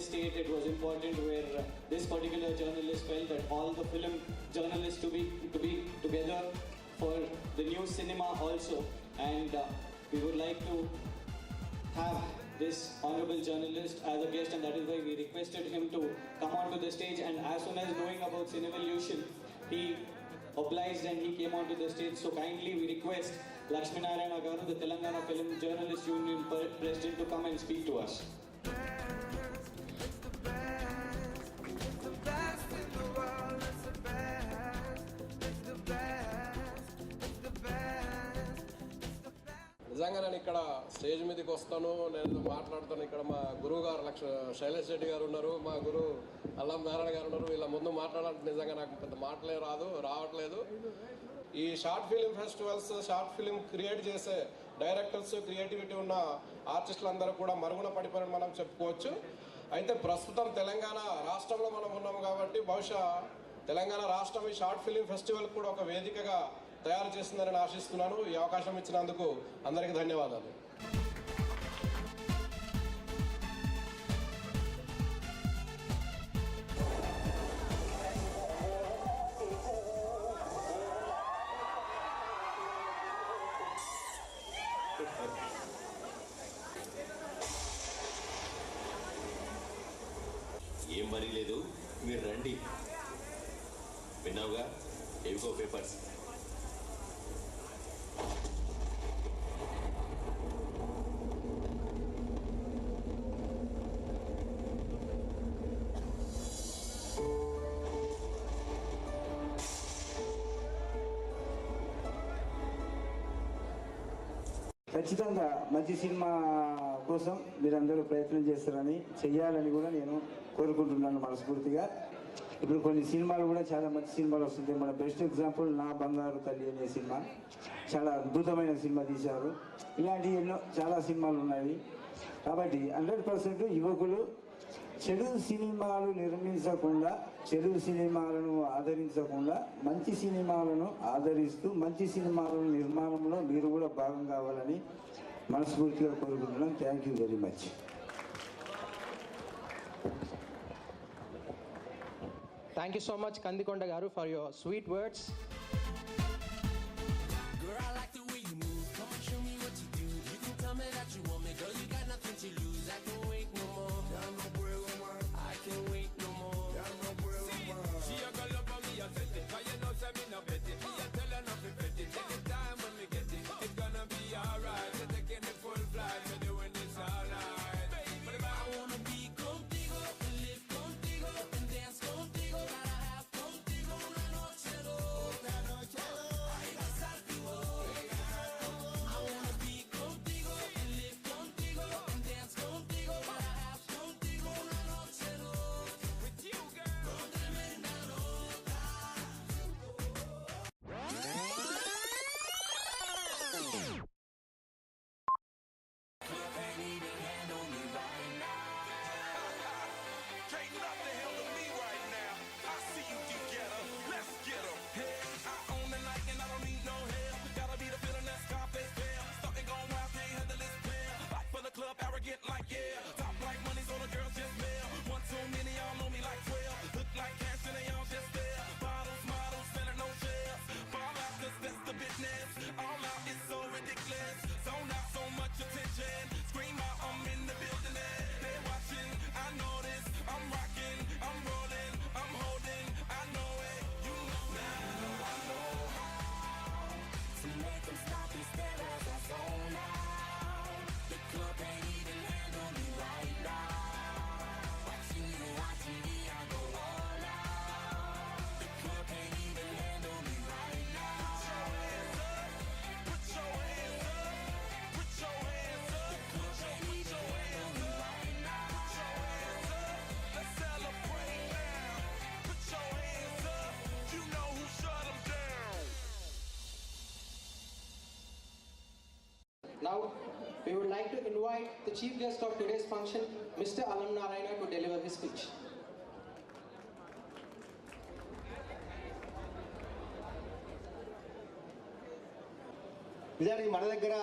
this state, it was important where this particular journalist felt that all the film journalists to be together for the new cinema also, and we would like to have this honorable journalist as a guest, and that is why we requested him to come onto the stage. And as soon as knowing about Cinevolution, he obliged and he came onto the stage. So kindly we request Lakshmi Narayana Garu, the Telangana Film Journalists Union President, to come and speak to us. నిజంగా నేను ఇక్కడ stage మీదకి వస్తాను, నేను మాట్లాడుతాను. ఇక్కడ మా గురువు గారు శైలేష్ రెడ్డి గారు ఉన్నారు, మా గురువు అల్లం నారాయణ గారు ఉన్నారు. వీళ్ళ ముందు మాట్లాడాలంటే నిజంగా నాకు పెద్ద మాటలే రావట్లేదు. ఈ short film festivals, short film create చేసే డైరెక్టర్స్, క్రియేటివిటీ ఉన్న ఆర్టిస్టులందరూ కూడా మరుగున పడిపోయారని మనం చెప్పుకోవచ్చు. అయితే ప్రస్తుతం తెలంగాణ రాష్ట్రంలో మనం ఉన్నాము కాబట్టి బహుశా తెలంగాణ రాష్ట్రం ఈ షార్ట్ ఫిలిం ఫెస్టివల్ కూడా ఒక వేదికగా తయారు చేస్తుందని ఆశిస్తున్నాను. ఈ అవకాశం ఇచ్చినందుకు అందరికీ ధన్యవాదాలు. ఏం మరీ లేదు, మీరు రండి. విన్నావుగా, ఏవిగో పేపర్స్. ఖచ్చితంగా మంచి సినిమా కోసం మీరందరూ ప్రయత్నం చేయాలని కూడా నేను కోరుకుంటున్నాను మనస్ఫూర్తిగా. ఇప్పుడు కొన్ని సినిమాలు కూడా చాలా మంచి సినిమాలు వస్తుంటాయి. మన బెస్ట్ ఎగ్జాంపుల్ నా బంగారు తల్లి అనే సినిమా, చాలా అద్భుతమైన సినిమా తీశారు. ఇలాంటి ఎన్నో చాలా సినిమాలు ఉన్నాయి. కాబట్టి 100% యువకులు చెడు సినిమాలు నిర్మించకుండా, చెడు సినిమాలను ఆదరించకుండా మంచి సినిమాలను ఆదరిస్తూ మంచి సినిమాల నిర్మాణంలో మీరు కూడా భాగం కావాలని మనస్ఫూర్తిగా కోరుకుంటున్నాను. Thank you very much. Thank you so much, Kandikonda Garu, for your sweet words. Girl, I like the way you move. Come and show me what you do. You can tell me that you want me. Girl, you got nothing to lose. I can't wait no more. I can't wait no more. She a go love me, I set it. 'Cause you know say me no bet it. Me a tell her not to bet it. Take the time when we get it. It's gonna be alright. We're taking the full flight. We're doing this all night. I wanna be contigo and live contigo and dance contigo. Gotta have contigo una noche loca. Ay, besarte hoy. I wanna be contigo and live contigo and dance contigo. Gotta have contigo una noche loca. With you, girl. Con tremenda loca. Club ain't even handle me right now. Can't nothing handle me right now. I see you together. Let's get 'em. Hey, I own the night and I don't need no help. Gotta be the feeling that's Scarface fair. Starting going wild, can't handle this pair. Fight for the club, arrogant like yeah. Top like money, so the girls just mail. One too many, y'all know me like 12. Look like cash and they all just there. Bottles, models, selling no shares. Fall out 'cause that's the business. All out is so ridiculous. Zone out, so much attention. Scream out, I'm in the building. They're watching, I know this. I'm rocking, I'm rolling, I'm holding. I know it, you know now. I know how To make them stop and stare as I zone out. The club can't even handle me right now. Watching you on TV, I go all out. The club can't even handle me right now. Put your hands up, put your hands up. The club can't even handle me right now. Put your hands up, let's celebrate now. Put your hands up, you know who shut 'em down. Now, we would like to invite the chief guest of today's function, Mr. Alam Narayana, to deliver his speech. నిజానికి మన దగ్గర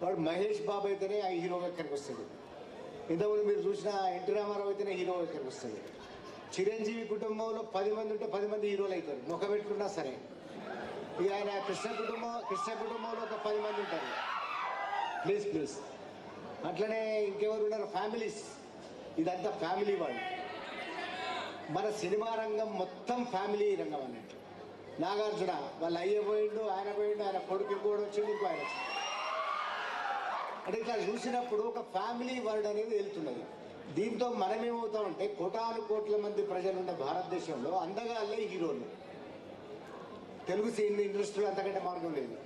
వాడు మహేష్ బాబు అయితేనే ఆ హీరోగా కనిపిస్తుంది. ఇంతకుముందు మీరు చూసిన ఎన్టీ రామారావు అయితేనే హీరో ఇక్కడికి వస్తుంది. చిరంజీవి కుటుంబంలో 10 మంది ఉంటే 10 మంది హీరోలు అవుతారు, ముఖం పెట్టుకున్నా సరే. ఇక ఆయన కృష్ణ కుటుంబంలో ఒక 10 మంది ఉంటారు. ప్లీజ్ అట్లనే ఇంకెవరు ఉన్నారు? ఫ్యామిలీస్, ఇదంతా ఫ్యామిలీ వాళ్ళు. మన సినిమా రంగం మొత్తం ఫ్యామిలీ రంగం అన్నట్టు. నాగార్జున వాళ్ళ అయ్య పోయిండు, ఆయన పోయిండు, ఆయన కొడుకు ఇంకోటి వచ్చిండు, ఇంకో ఆయన వచ్చిండు. అంటే ఇట్లా చూసినప్పుడు ఒక ఫ్యామిలీ వర్డ్ అనేది వెళ్తున్నది. దీంతో మనం ఏమవుతామంటే కోటాను కోట్ల మంది ప్రజలు ఉన్న భారతదేశంలో అందగాళ్ళే హీరోలు. తెలుగు సినీ ఇండస్ట్రీలో అంతకంటే మార్గం లేదు.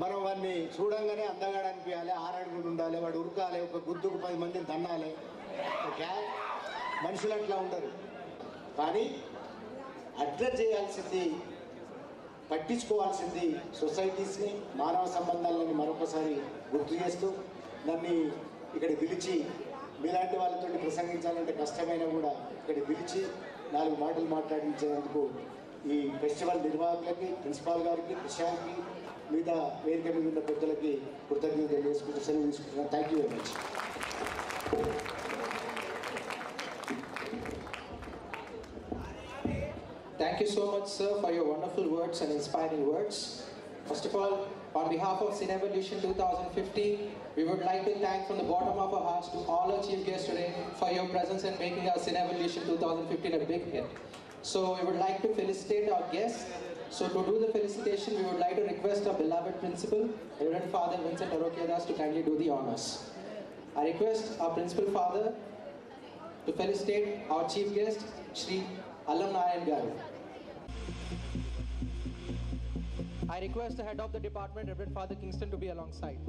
మనం వాడిని చూడంగానే అందగాడు అనిపించాలి, 6 అడుగులు ఉండాలి, వాడు ఉరకాలి, ఒక గుద్దుకు 10 మందిని తన్నాలి. ఓకే, మనుషులు అట్లా ఉండరు. కానీ అడ్రస్ చేయాల్సింది, పట్టించుకోవాల్సింది సొసైటీస్ని, మానవ సంబంధాలని మరొకసారి గుర్తు చేస్తూ నన్ను ఇక్కడ పిలిచి మీలాంటి వాళ్ళతో ప్రసంగించాలంటే కష్టమైనా కూడా ఇక్కడ పిలిచి 4 మాటలు మాట్లాడించేందుకు ఈ ఫెస్టివల్ నిర్వాహకులకి, ప్రిన్సిపాల్ గారికి, ప్రశాంత్కి, మిగతా వేదిక మీద ఉన్న పెద్దలకి కృతజ్ఞతలు తెలియజేసుకుంటూ సెలవు తీసుకుంటున్నాను. Thank you very much. Thank you so much, sir, for your wonderful words and inspiring words. First of all, on behalf of Cinevolution 2050, we would like to thank from the bottom of our hearts to all our chief guests today for your presence and making our Cinevolution 2015 a big hit. So we would like to felicitate our guests. So to do the felicitation, we would like to request our beloved principal, Reverend Father Vincent Arokiadas, to kindly do the honors. I request our principal father to felicitate our chief guest, Shri Allam Narayan Garu. I request the head of the department, Reverend Father Kingston, to be alongside.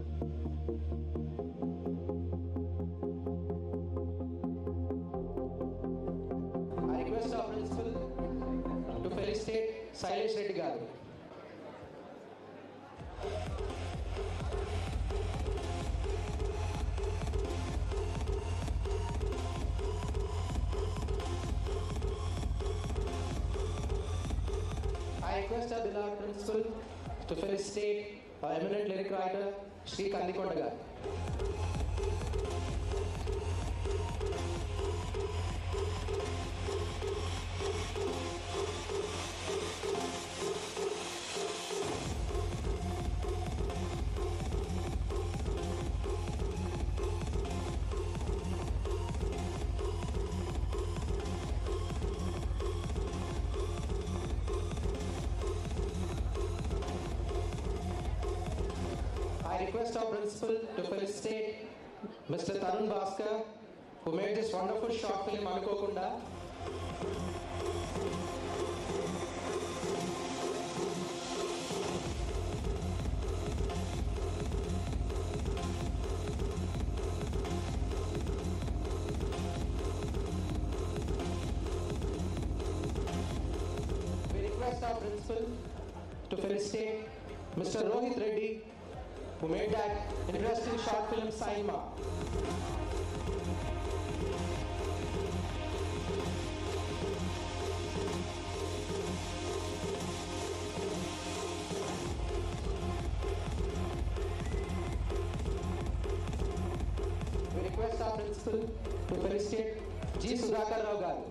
I request our principal to felicitate Sailesh Reddy Garu. I request our beloved principal to felicitate our eminent lyric writer, Shri Kandikonda Garu. I request our principal to felicitate Mr. Tarun Bhaskar, who made this wonderful short film Anukokunda. We request our principal to felicitate Mr. Rohit Reddy, who made that interesting short film Saima. We request our principal to felicitate G. Sudhakar Rao Garu.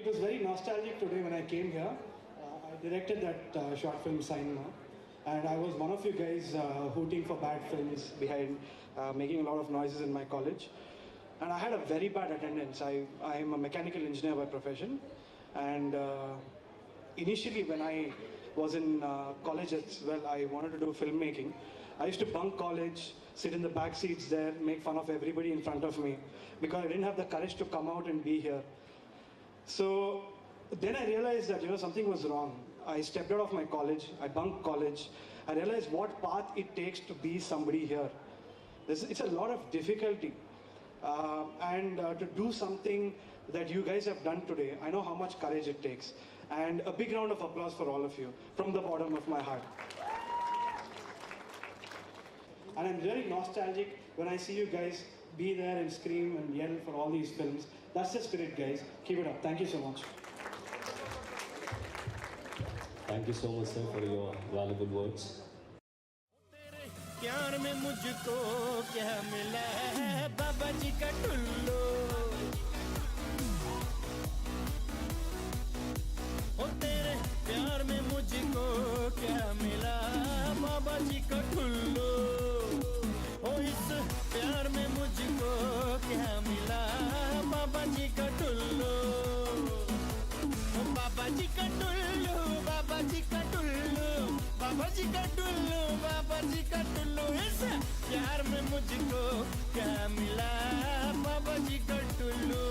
was very nostalgic today when I came here. I directed that short film Cinema, and I was one of you guys hooting for bad films behind, making a lot of noises in my college. And I had a very bad attendance. I am a mechanical engineer by profession, and initially when I was in college as well, I wanted to do filmmaking. I used to bunk college, sit in the back seats there, make fun of everybody in front of me, because I didn't have the courage to come out and be here. So then I realized that, something was wrong. I stepped out of my college, I bunked college. I realized what path it takes to be somebody here. It's a lot of difficulty. And to do something that you guys have done today, I know how much courage it takes. And a big round of applause for all of you, from the bottom of my heart. And I'm very nostalgic when I see you guys be there and scream and yell for all these films. That's the spirit, guys. Keep it up. Thank you so much. Thank you so much, sir, for your valuable words. प्यार में मुझको क्या मिला है बाबा जी का टुल्लू ओ तेरे प्यार में मुझको क्या मिला बाबा जी का टुल्लू ओ इस प्यार में मुझको क्या मिला बाबा जी का टुल्लू ओ बाबा जी का टुल्लू बाबा जी का टुल्लू बाबा जी का टुल्लू बाबा जी का टुल्लू इस प्यार में मुझको क्या मिला बाबा जी का Tullu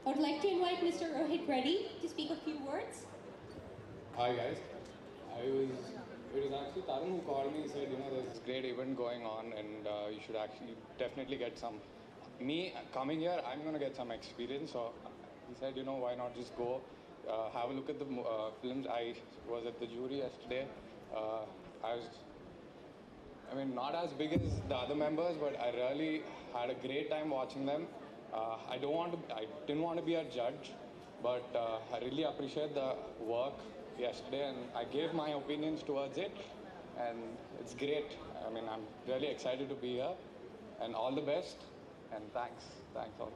I would like to invite Mr. Rohit Reddy to speak a few words. Hi guys, it was actually Tarun who called me. He said, there's this great event going on and you should actually definitely get some. Me coming here, I'm going to get some experience. So he said, why not just go, have a look at the films. I was at the jury yesterday. Not as big as the other members, but I really had a great time watching them. I didn't want to be a judge, but I really appreciate the work yesterday, and I gave my opinions towards it, and it's great. I'm really excited to be here, and all the best, and thanks all.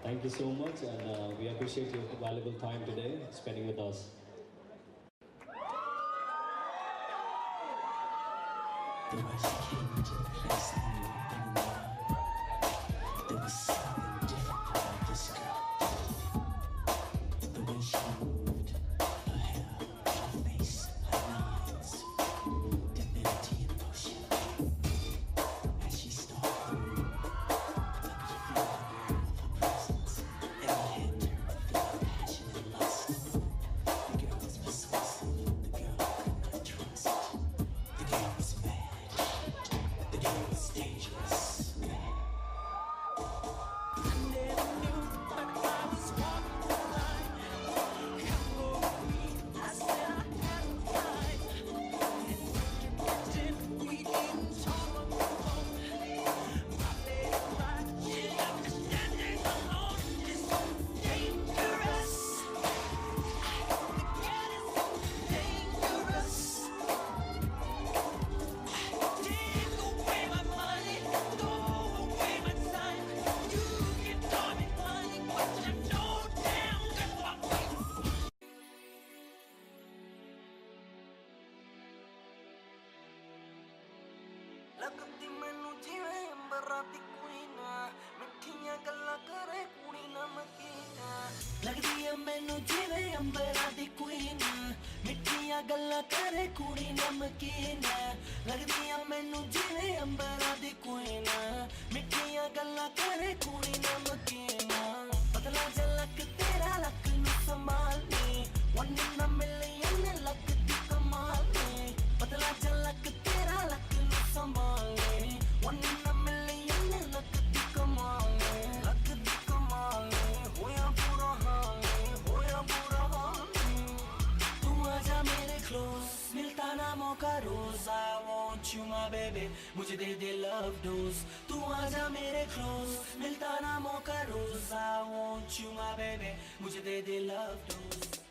Thank you so much, and we appreciate your valuable time today spending with us. The way she came into the place I knew anymore. There was something different about this girl. The way she moved, her hair, her face, her lines, divinity in motion. As she stalked the room, I could feel the warmth of her presence, and my head turned to feel passion and lust. The girl was persuasive, the girl I could not trust. The girl was mad, the girl was dangerous. लगती मैनू जिवें अंबरां दी कुईना मिठियां गल्लां करे कुड़ी नमकीना लगदी ऐ मैनू जिवें अंबरां दी कुईना मिठियां गल्लां करे कुड़ी नमकीना लगदी ऐ मैनू जिवें अंबरां दी कुईना मिठियां गल्लां करे कुड़ी नमकीना पतला झलक तेरा लक नू संभालनी one in a million लगदी कमाल नी पतला झलक तेरा लक नू संभालनी one in a million लगदी कमाल नी होया बुरा हाल नी तू आजा मेरे close मिलता ना मौका रोज I want you my baby मुझे दे दे love dose तू आजा मेरे close मिलता ना मौका रोज I want you my baby मुझे दे दे love dose